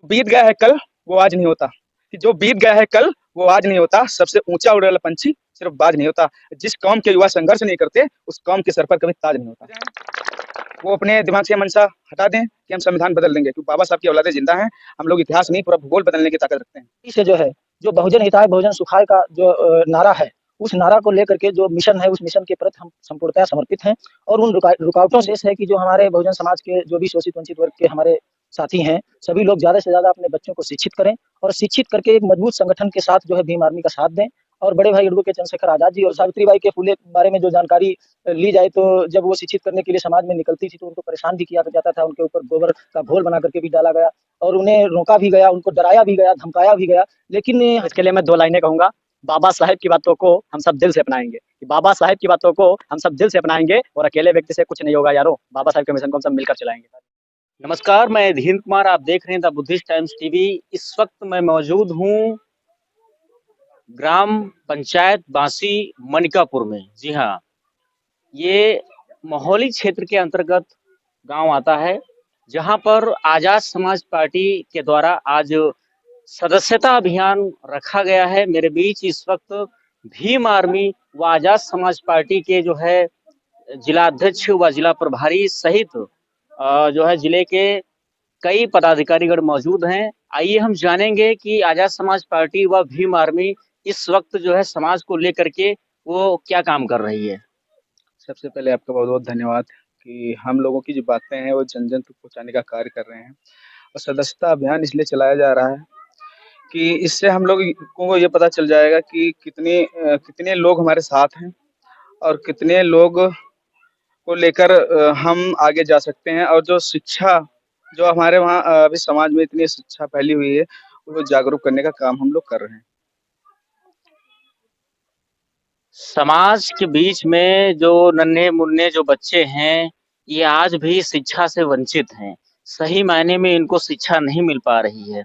बीत गया है कल, वो आज नहीं होता। कि जो बीत गया है कल, वो आज नहीं होता। सबसे ऊँचा उड़ने वाला पंछी सिर्फ़ बाज नहीं होता। जिस कौम के युवा संघर्ष नहीं करते, उस कौम के सर पर कभी ताज नहीं होता। वो अपने दिमाग से मनसा हटा दें कि हम संविधान बदल देंगे, क्योंकि बाबा साहब की औलादें ज़िंदा हैं। हम लोग इतिहास नहीं, पूरा भूगोल बदलने की ताकत रखते हैं। से जो है, जो बहुजन हिताय बहुजन सुखाय का जो नारा है, उस नारा को लेकर के जो मिशन है, उस मिशन के प्रति हम संपूर्णतः समर्पित हैं। और उन रुकावटों से है कि जो हमारे बहुजन समाज के जो भी शोषित वंचित वर्ग के हमारे साथी हैं, सभी लोग ज़्यादा से ज़्यादा अपने बच्चों को शिक्षित करें और शिक्षित करके एक मजबूत संगठन के साथ जो है भीम आर्मी का साथ दें। और बड़े भाई एडवोकेट चंद्रशेखर आज़ाद जी और सावित्रीबाई के फुले के बारे में जो जानकारी ली जाए, तो जब वो शिक्षित करने के लिए समाज में निकलती थी, तो उनको परेशान भी किया जाता था, उनके ऊपर गोबर का घोल बना करके भी डाला गया और उन्हें रोका भी गया, उनको डराया भी गया, धमकाया भी गया। लेकिन इसके लिए मैं 2 लाइनें कहूँगा, बाबा साहेब की बातों को हम सब दिल से अपनाएँगे। बाबा साहेब की बातों को हम सब दिल से अपनाएँगे और अकेले व्यक्ति से कुछ नहीं होगा यारों, बाबा साहेब के मिशन को हम सब मिलकर चलाएँगे। नमस्कार, मैं धीरेन्द्र कुमार, आप देख रहे हैं द बुद्धिस्ट टाइम्स टीवी। इस वक्त मैं मौजूद हूँ ग्राम पंचायत बांसी मनिकापुर में। जी हाँ, ये महोली क्षेत्र के अंतर्गत गांव आता है, जहां पर आजाद समाज पार्टी के द्वारा आज सदस्यता अभियान रखा गया है। मेरे बीच इस वक्त भीम आर्मी व आजाद समाज पार्टी के जो है जिला अध्यक्ष व जिला प्रभारी सहित जो है जिले के कई पदाधिकारीगण मौजूद हैं। आइए हम जानेंगे कि आजाद समाज पार्टी व भीम आर्मी इस वक्त जो है समाज को लेकर के वो क्या काम कर रही है। सबसे पहले आपका बहुत-बहुत धन्यवाद कि हम लोगों की जो बातें हैं, वो जन-जन तक पहुँचाने का कार्य कर रहे हैं। और सदस्यता अभियान इसलिए चलाया जा रहा है कि इससे हम लोग को ये पता चल जाएगा कि कितने लोग हमारे साथ हैं और कितने लोग को लेकर हम आगे जा सकते हैं। और जो शिक्षा जो हमारे वहाँ अभी समाज में इतनी शिक्षा फैली हुई है, उनको जागरूक करने का काम हम लोग कर रहे हैं। समाज के बीच में जो नन्हे-मुन्ने जो बच्चे हैं, ये आज भी शिक्षा से वंचित हैं। सही मायने में इनको शिक्षा नहीं मिल पा रही है।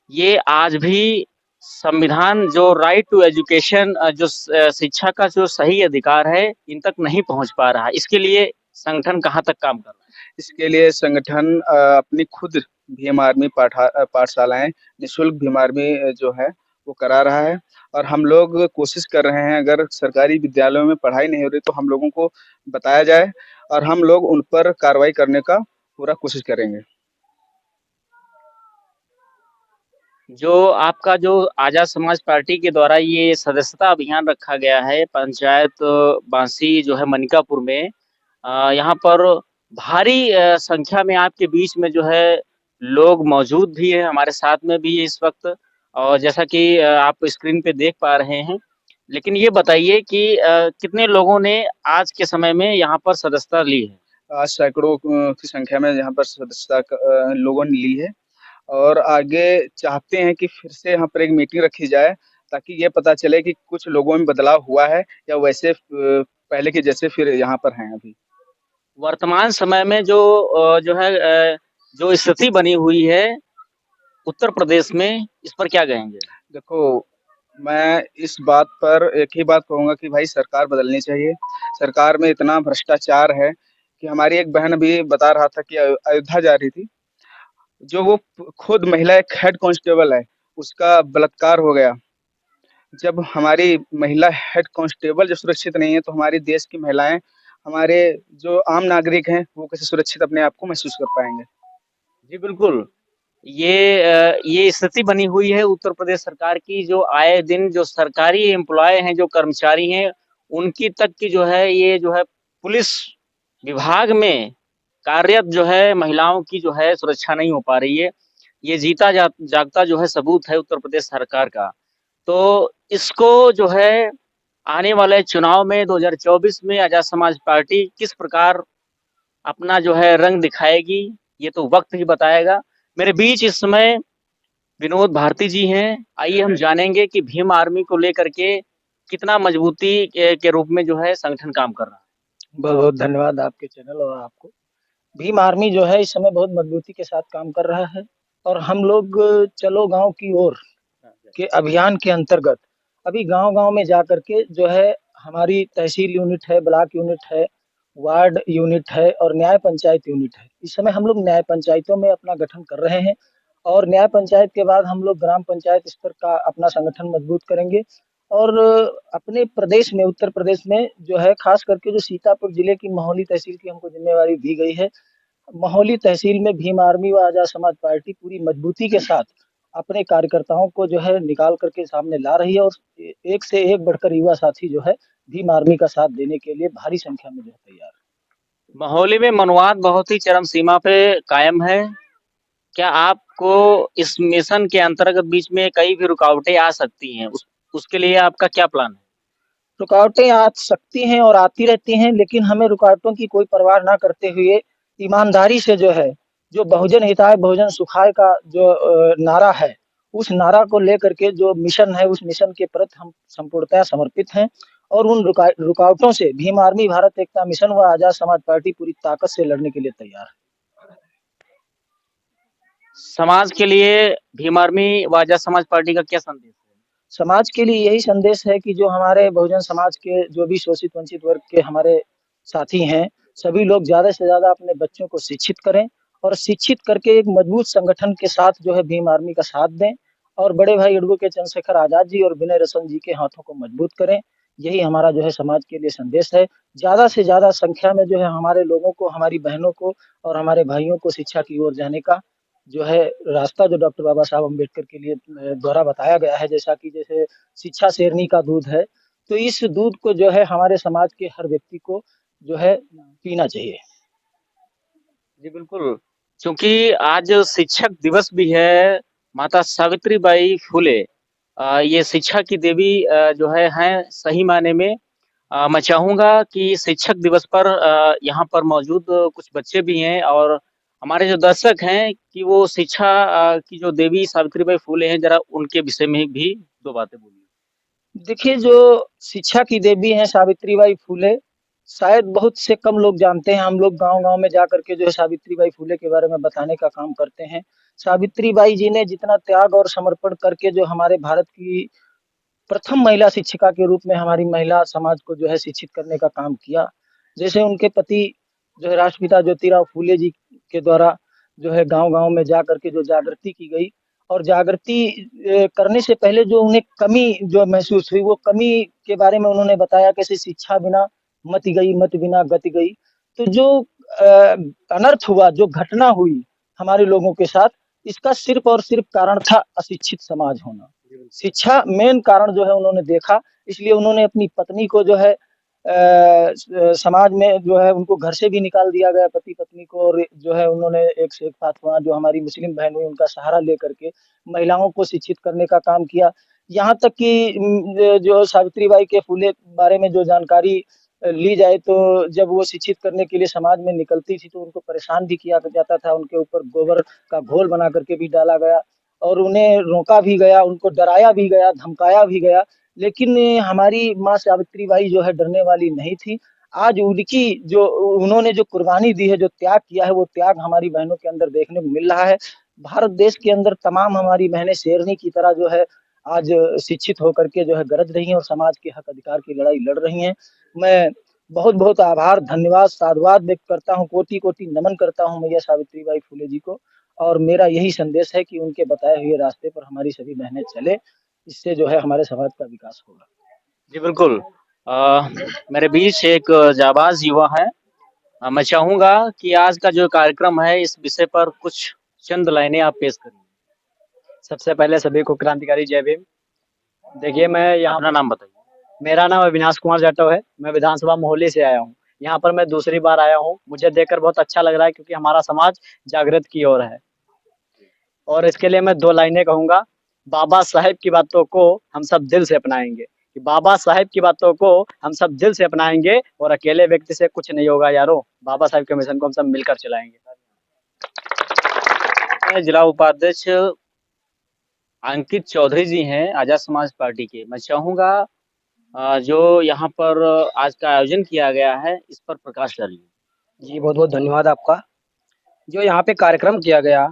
ये आज भी संविधान जो राइट टू एजुकेशन जो शिक्षा का जो सही अधिकार है, इन तक नहीं पहुँच पा रहा है। इसके लिए संगठन कहाँ तक काम कर रहा है? इसके लिए संगठन अपनी खुद भीम आर्मी पाठशालाएँ निःशुल्क भीम आर्मी जो है वो करा रहा है। और हम लोग कोशिश कर रहे हैं, अगर सरकारी विद्यालयों में पढ़ाई नहीं हो रही तो हम लोगों को बताया जाए और हम लोग उन पर कार्रवाई करने का पूरा कोशिश करेंगे। जो आपका जो आजाद समाज पार्टी के द्वारा ये सदस्यता अभियान रखा गया है पंचायत बांसी जो है मनिकापुर में, यहाँ पर भारी संख्या में आपके बीच में जो है लोग मौजूद भी हैं, हमारे साथ में भी है इस वक्त। और जैसा कि आप स्क्रीन पे देख पा रहे हैं, लेकिन ये बताइए कि कितने लोगों ने आज के समय में यहाँ पर सदस्यता ली है? आज सैकड़ों की संख्या में यहाँ पर सदस्यता लोगों ने ली है। और आगे चाहते हैं कि फिर से यहाँ पर एक मीटिंग रखी जाए, ताकि ये पता चले कि कुछ लोगों में बदलाव हुआ है या वैसे पहले के जैसे फिर यहाँ पर हैं अभी। वर्तमान समय में जो जो है जो स्थिति बनी हुई है उत्तर प्रदेश में, इस पर क्या कहेंगे? देखो, मैं इस बात पर एक ही बात कहूँगा कि भाई सरकार बदलनी चाहिए। सरकार में इतना भ्रष्टाचार है कि हमारी एक बहन अभी बता रहा था कि अयोध्या जा रही थी। जो वो खुद महिला एक हेड कांस्टेबल है, उसका बलात्कार हो गया। जब हमारी महिला हेड कांस्टेबल जब सुरक्षित नहीं है, तो हमारे देश की महिलाएँ, हमारे जो आम नागरिक हैं, वो कैसे सुरक्षित अपने आप को महसूस कर पाएँगे? जी, बिल्कुल। ये स्थिति बनी हुई है उत्तर प्रदेश सरकार की, जो आए दिन जो सरकारी एम्प्लॉयी हैं, जो कर्मचारी हैं, उनकी तक की जो है ये जो है पुलिस विभाग में कार्यरत जो है महिलाओं की जो है सुरक्षा नहीं हो पा रही है। ये जीता जागता जो है सबूत है उत्तर प्रदेश सरकार का। तो इसको जो है आने वाले चुनाव में 2024 में आजाद समाज पार्टी किस प्रकार अपना जो है रंग दिखाएगी, ये तो वक्त ही बताएगा। मेरे बीच इस समय विनोद भारती जी हैं। आइए हम जानेंगे कि भीम आर्मी को लेकर के कितना मजबूती के रूप में जो है संगठन काम कर रहा है। बहुत-बहुत धन्यवाद आपके चैनल और आपको। भीम आर्मी जो है इस समय बहुत मजबूती के साथ काम कर रहा है और हम लोग चलो गाँव की ओर के अभियान के अंतर्गत अभी गाँव-गाँव में जाकर के जो है हमारी तहसील यूनिट है, ब्लॉक यूनिट है, वार्ड यूनिट है और न्याय पंचायत यूनिट है। इस समय हम लोग न्याय पंचायतों में अपना गठन कर रहे हैं और न्याय पंचायत के बाद हम लोग ग्राम पंचायत स्तर का अपना संगठन मजबूत करेंगे। और अपने प्रदेश में, उत्तर प्रदेश में जो है, खास करके जो सीतापुर जिले की महोली तहसील की हमको जिम्मेवारी दी गई है, महोली तहसील में भीम आर्मी व आजाद समाज पार्टी पूरी मजबूती के साथ अपने कार्यकर्ताओं को जो है निकाल करके सामने ला रही है, और एक से एक बढ़कर युवा साथी जो है भीम आर्मी का साथ देने के लिए भारी संख्या में जो है तैयार माहौली में मनुवाद बहुत ही चरम सीमा पे कायम है। क्या आपको इस मिशन के अंतर्गत बीच में कई भी रुकावटें आ सकती हैं? उसके लिए आपका क्या प्लान है? है। रुकावटें आ सकती हैं और आती रहती हैं, लेकिन हमें रुकावटों की कोई परवाह ना करते हुए ईमानदारी से जो है, जो बहुजन हिताय बहुजन सुखाय का जो नारा है, उस नारा को लेकर के जो मिशन है, उस मिशन के प्रति हम संपूर्णतः समर्पित हैं। और उन रुकावटों से भीम आर्मी, भारत एकता मिशन व आजाद समाज पार्टी पूरी ताकत से लड़ने के लिए तैयार है। समाज के लिए भीम आर्मी व आजाद समाज पार्टी का क्या संदेश है? समाज के लिए यही संदेश है कि जो हमारे बहुजन समाज के जो भी शोषित वंचित वर्ग के हमारे साथी हैं, सभी लोग ज़्यादा से ज़्यादा अपने बच्चों को शिक्षित करें, और शिक्षित करके एक मजबूत संगठन के साथ जो है भीम आर्मी का साथ दें, और बड़े भाई एडवोकेट चंद्रशेखर आजाद जी और विनय रसन जी के हाथों को मजबूत करें। यही हमारा जो है समाज के लिए संदेश है। ज़्यादा से ज़्यादा संख्या में जो है हमारे लोगों को, हमारी बहनों को और हमारे भाइयों को शिक्षा की ओर जाने का जो है रास्ता, जो डॉक्टर बाबा साहब अम्बेडकर के लिए द्वारा बताया गया है, जैसा कि जैसे शिक्षा शेरनी का दूध है, तो इस दूध को जो है हमारे समाज के हर व्यक्ति को जो है पीना चाहिए। जी बिल्कुल, क्योंकि आज शिक्षक दिवस भी है। माता सावित्रीबाई फुले ये शिक्षा की देवी जो हैं सही मायने में। मैं चाहूँगा कि शिक्षक दिवस पर यहाँ पर मौजूद कुछ बच्चे भी हैं और हमारे जो दर्शक हैं कि वो शिक्षा की जो देवी सावित्रीबाई फुले हैं, ज़रा उनके विषय में भी 2 बातें बोलिए। देखिए, जो शिक्षा की देवी हैं सावित्रीबाई फुले, शायद बहुत से कम लोग जानते हैं। हम लोग गांव-गांव में जाकर के जो है सावित्रीबाई फुले के बारे में बताने का काम करते हैं। सावित्रीबाई जी ने जितना त्याग और समर्पण करके जो हमारे भारत की प्रथम महिला शिक्षिका के रूप में हमारी महिला समाज को जो है शिक्षित करने का काम किया। जैसे उनके पति जो है राष्ट्रपिता ज्योतिराव फूले जी के द्वारा जो है गाँव-गाँव में जा करके जो जागृति की गई, और जागृति करने से पहले जो उन्हें कमी जो महसूस हुई, वो कमी के बारे में उन्होंने बताया, कैसे शिक्षा बिना मति गई, मति बिना गति गई। तो जो अनर्थ हुआ, जो घटना हुई हमारे लोगों के साथ, इसका सिर्फ़ और सिर्फ़ कारण था अशिक्षित समाज होना। शिक्षा मेन कारण जो है उन्होंने देखा, इसलिए उन्होंने अपनी पत्नी को जो है समाज में जो है उनको घर से भी निकाल दिया गया, पति-पत्नी को, और जो है उन्होंने एक से एक फातवा, जो हमारी मुस्लिम बहन हुई, उनका सहारा लेकर के महिलाओं को शिक्षित करने का काम किया। यहाँ तक कि जो सावित्रीबाई के फुले बारे में जो जानकारी ली जाए, तो जब वो शिक्षित करने के लिए समाज में निकलती थी तो उनको परेशान भी किया जाता था, उनके ऊपर गोबर का घोल बना करके भी डाला गया, और उन्हें रोका भी गया, उनको डराया भी गया, धमकाया भी गया। लेकिन हमारी माँ सावित्रीबाई जो है डरने वाली नहीं थी। आज उनकी जो उन्होंने जो कुर्बानी दी है, जो त्याग किया है, वो त्याग हमारी बहनों के अंदर देखने को मिल रहा है। भारत देश के अंदर तमाम हमारी बहनें शेरनी की तरह जो है आज शिक्षित होकर के जो है गरज रही हैं और समाज के हक अधिकार की लड़ाई लड़ रही हैं। मैं बहुत-बहुत आभार, धन्यवाद, साधुवाद व्यक्त करता हूँ, कोटि-कोटि नमन करता हूँ मैया सावित्रीबाई फुले जी को, और मेरा यही संदेश है कि उनके बताए हुए रास्ते पर हमारी सभी बहनें चलें, इससे जो है हमारे समाज का विकास होगा। जी बिल्कुल। मेरे बीच एक जाबाज़ युवा है। मैं चाहूँगा कि आज का जो कार्यक्रम है इस विषय पर कुछ चंद लाइनें आप पेश करिए। सबसे पहले सभी को क्रांतिकारी जय भीम। देखिए, मैं यहाँ अपना नाम बताइए। मेरा नाम अविनाश कुमार जाटव है। मैं विधानसभा मोहाली से आया हूँ। यहाँ पर मैं दूसरी बार आया हूँ। मुझे देखकर बहुत अच्छा लग रहा है, क्योंकि हमारा समाज जागृत की ओर है। और इसके लिए मैं 2 लाइनें कहूँगा। बाबा साहेब की बातों को हम सब दिल से अपनाएंगे। कि बाबा साहेब की बातों को हम सब दिल से अपनाएंगे, और अकेले व्यक्ति से कुछ नहीं होगा यारो। बाबा साहेब के मिशन को हम सब मिलकर चलाएंगे। जिला उपाध्यक्ष अंकित चौधरी जी हैं आजाद समाज पार्टी के। मैं चाहूँगा जो यहाँ पर आज का आयोजन किया गया है इस पर प्रकाश डालिए। जी, बहुत-बहुत धन्यवाद आपका। जो यहाँ पे कार्यक्रम किया गया,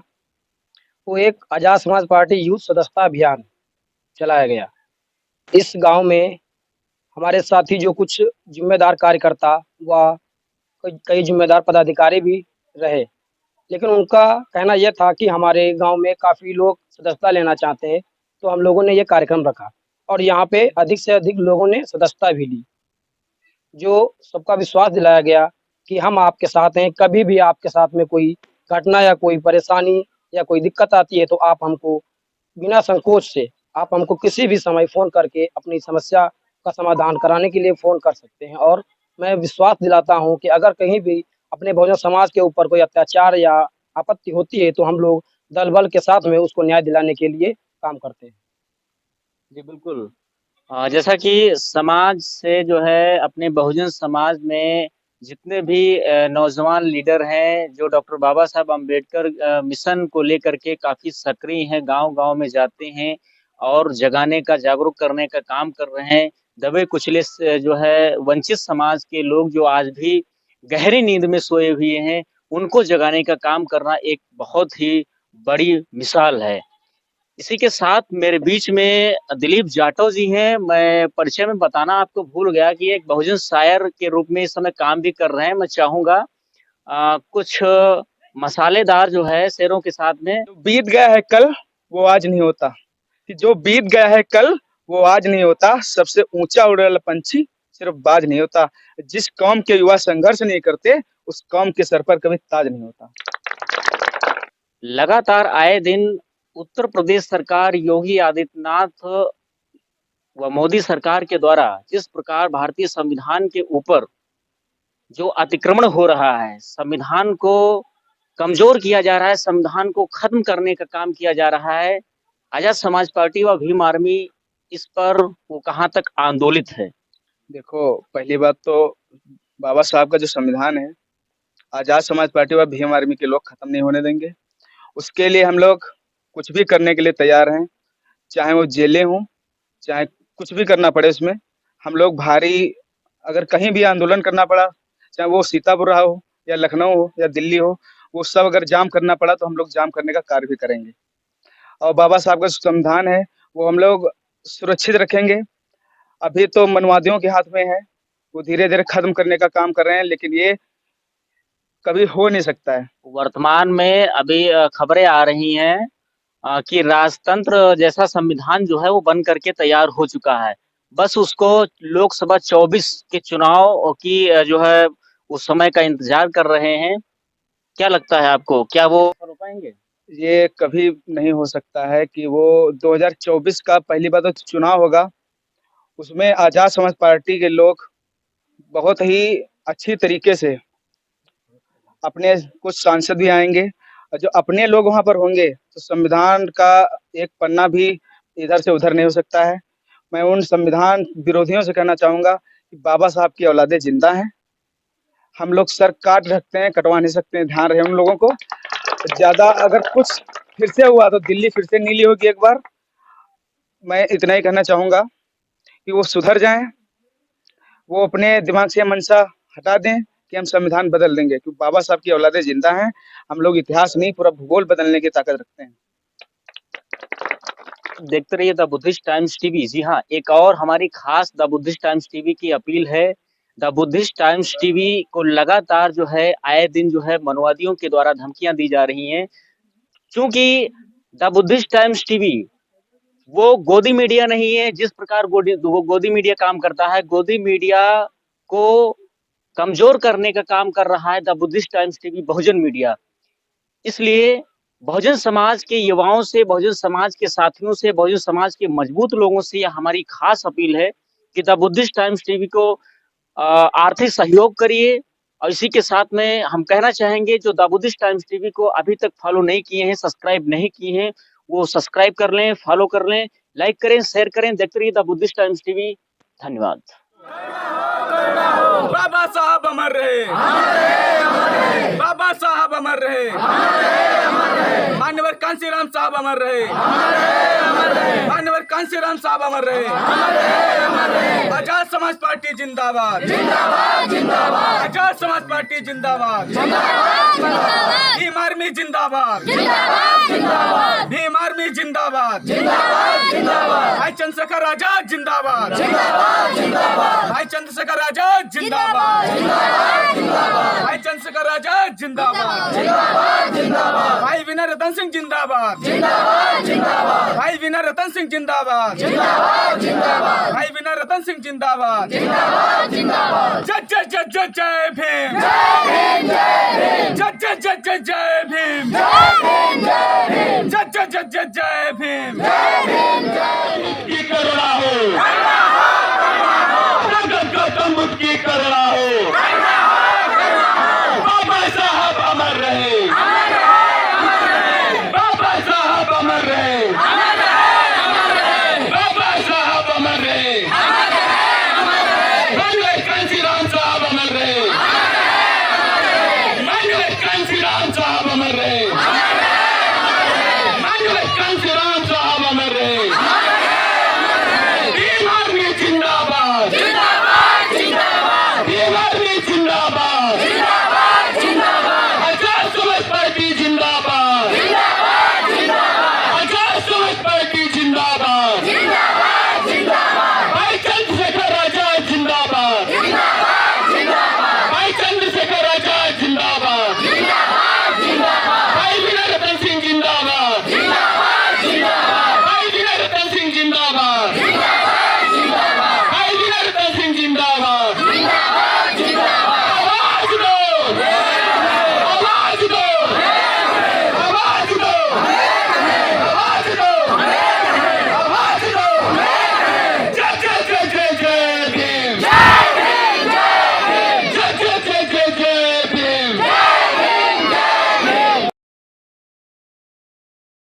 वो एक आजाद समाज पार्टी यूथ सदस्यता अभियान चलाया गया। इस गाँव में हमारे साथी जो कुछ ज़िम्मेदार कार्यकर्ता व कई कई ज़िम्मेदार पदाधिकारी भी रहे। लेकिन उनका कहना यह था कि हमारे गांव में काफ़ी लोग सदस्यता लेना चाहते हैं, तो हम लोगों ने ये कार्यक्रम रखा और यहाँ पे अधिक से अधिक लोगों ने सदस्यता भी ली। जो सबका विश्वास दिलाया गया कि हम आपके साथ हैं, कभी भी आपके साथ में कोई घटना या कोई परेशानी या कोई दिक्कत आती है तो आप हमको बिना संकोच से आप हमको किसी भी समय फ़ोन करके अपनी समस्या का समाधान कराने के लिए फ़ोन कर सकते हैं। और मैं विश्वास दिलाता हूँ कि अगर कहीं भी अपने बहुजन समाज के ऊपर कोई अत्याचार या आपत्ति होती है तो हम लोग दल बल के साथ में उसको न्याय दिलाने के लिए काम करते हैं। जी, बिल्कुल। जैसा कि समाज से जो है अपने बहुजन समाज में जितने भी नौजवान लीडर हैं जो डॉक्टर बाबा साहब अम्बेडकर मिशन को लेकर के काफ़ी सक्रिय हैं, गांव-गांव में जाते हैं और जगाने का, जागरूक करने का काम कर रहे हैं। दबे कुचले से जो है वंचित समाज के लोग जो आज भी गहरी नींद में सोए हुए हैं, उनको जगाने का काम करना एक बहुत ही बड़ी मिसाल है। इसी के साथ मेरे बीच में दिलीप जाटव जी हैं। मैं परिचय में बताना आपको भूल गया कि एक बहुजन शायर के रूप में इस समय काम भी कर रहे हैं। मैं चाहूँगा कुछ मसालेदार जो है शेरों के साथ में जो बीत गया है कल वो आज नहीं होता, कि जो बीत गया है कल वो आज नहीं होता, सबसे ऊंचा उड़ने वाला पंछी सिर्फ बाज नहीं होता। जिस कौम के युवा संघर्ष नहीं करते उस कौम के सर पर कभी ताज नहीं होता। लगातार आए दिन उत्तर प्रदेश सरकार योगी आदित्यनाथ व मोदी सरकार के द्वारा जिस प्रकार भारतीय संविधान के ऊपर जो अतिक्रमण हो रहा है, संविधान को कमजोर किया जा रहा है, संविधान को खत्म करने का काम किया जा रहा है। आजाद समाज पार्टी व भीम आर्मी इस पर वो कहाँ तक आंदोलित है? देखो, पहली बात तो बाबा साहब का जो संविधान है, आजाद समाज पार्टी व भीम आर्मी के लोग खत्म नहीं होने देंगे। उसके लिए हम लोग कुछ भी करने के लिए तैयार हैं, चाहे वो जेलें हों, चाहे कुछ भी करना पड़े उसमें। हम लोग भारी अगर कहीं भी आंदोलन करना पड़ा, चाहे वो सीतापुर हो या लखनऊ हो या दिल्ली हो, वो सब अगर जाम करना पड़ा तो हम लोग जाम करने का कार्य भी करेंगे। और बाबा साहब का जो संविधान है वो हम लोग सुरक्षित रखेंगे। अभी तो मनवादियों के हाथ में है, वो धीरे-धीरे खत्म करने का काम कर रहे हैं, लेकिन ये कभी हो नहीं सकता है। वर्तमान में अभी खबरें आ रही हैं कि राजतंत्र जैसा संविधान जो है वो बन करके तैयार हो चुका है। बस उसको लोकसभा 24 के चुनाव की जो है उस समय का इंतजार कर रहे हैं। क्या लगता है आपको? क्या वो सफल हो पाएँगे? ये कभी नहीं हो सकता है कि वो 2024 का पहली बात तो चुनाव होगा, उसमें आजाद समाज पार्टी के लोग बहुत ही अच्छी तरीके से अपने कुछ सांसद भी आएँगे और जो अपने लोग वहाँ पर होंगे, तो संविधान का एक पन्ना भी इधर से उधर नहीं हो सकता है। मैं उन संविधान विरोधियों से कहना चाहूँगा कि बाबा साहब की औलादें ज़िंदा हैं। हम लोग सर काट सकते हैं, कटवा नहीं सकते हैं, ध्यान रहे उन लोगों को। ज़्यादा अगर कुछ फिर से हुआ तो दिल्ली फिर से नीली होगी एक बार। मैं इतना ही कहना चाहूँगा कि वो सुधर जाएँ, वो अपने दिमाग से ये मंशा हटा दें कि हम संविधान बदल देंगे, क्योंकि बाबा साहब की औलादें ज़िंदा हैं। हम लोग इतिहास नहीं, पूरा भूगोल बदलने की ताकत रखते हैं। देखते रहिए द बुद्धिस्ट टाइम्स टीवी। जी हाँ, एक और हमारी खास द बुद्धिस्ट टाइम्स टीवी की अपील है। द बुद्धिस्ट टाइम्स टीवी को लगातार जो है आए दिन जो है मनवादियों के द्वारा धमकियां दी जा रही हैं, क्योंकि द बुद्धिस्ट टाइम्स टीवी वो गोदी मीडिया नहीं है। जिस प्रकार गोदी मीडिया काम करता है, गोदी मीडिया को कमजोर करने का काम कर रहा है the Buddhist times TV Bahujan media. इसलिए बहुजन समाज के युवाओं से, बहुजन समाज के साथियों से, बहुजन समाज के मजबूत लोगों से यह हमारी खास अपील है कि द बुद्धिस्ट टाइम्स टीवी को आर्थिक सहयोग करिए। और इसी के साथ में हम कहना चाहेंगे जो द बुद्धिस्ट टाइम्स टीवी को अभी तक फॉलो नहीं किए हैं, सब्सक्राइब नहीं किए हैं, वो सब्सक्राइब कर लें, फॉलो कर लें, लाइक करें, शेयर करें। देखते रहिए द बुद्धिस्ट टाइम्स टीवी। धन्यवाद। बाबा साहब अमर रहे, बाबा साहब अमर रहे, मान्यवर कांसीराम साहब अमर रहे, मान्यवर कांसीराम साहब अमर रहे। आजाद समाज पार्टी जिंदाबाद, आजाद समाज पार्टी जिंदाबाद, भीम आर्मी जिंदाबाद, भीम आर्मी जिंदाबाद। भाई चंद्रशेखर आजाद जिंदाबाद, भाई चंद्रशेखर आजाद जिंदाबाद, भाई चंद्रशेखर आजाद जिंदाबाद, भाई विनय रतन सिंह जिंदाबाद, भाई विनय रतन सिंह जिंदाबाद, भाई विनय रतन सिंह जिंदाबाद, जय जय जय जय जय भीम, जय जय जय जय जय भीम, जय जय जय जय जय भीम।